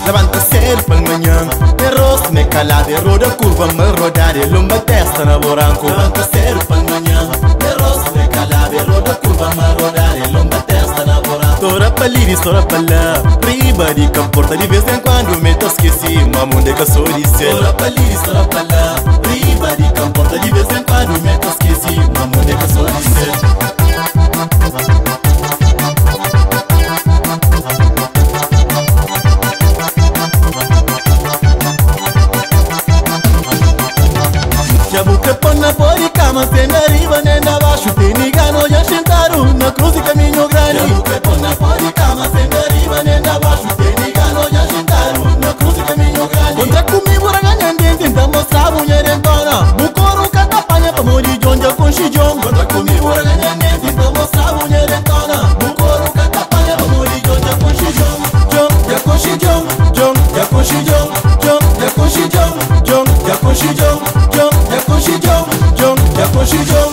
Levanta sério pela manhã, meu rosto me calado, roda curva, me rodar, lumba testa na boranco. Levanta sério pela manhã, meu rosto me calado, roda curva, me rodar, lumba testa na boranco. Tora pra liri, tora pra lá, riba de camporta, de vez em quando me tô esqueci, mamunde que sou de ser. Tora pra liri, tora pra lá, riba de camporta, de vez em quando me tô esqueci, mamunde que sou de ser. Mas tendo arriba nem abaixo, tem nigano já sentaram na cruz e caminho grande. Já nunca põe na fora, mas tendo arriba nem abaixo, tem nigano já sentaram na cruz e caminho grande. Contra comigo raganhando, tenta mostrar a mulher entona. O coro canta apanha pra morir de onde eu conchi John. Contra comigo raganhando, tenta mostrar a mulher entona. O coro canta apanha pra morir de onde eu conchi John. John, já conchi John, John, já conchi John, John, já conchi John, John, já conchi John, John, já conchi John, John, já conchi John.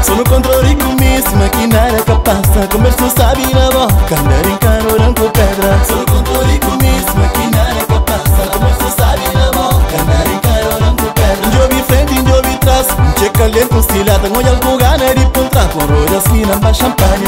Só no controle comigo, maquinária que passa, comércio sabe na boca, andar em carorão com pedra. Só no controle comigo, maquinária que passa, comércio sabe na boca, andar em carorão com pedra. Jobi frente, jobi trás, checa lento, cilada, olha algo gana de contra, com rodas que não vai champanhe.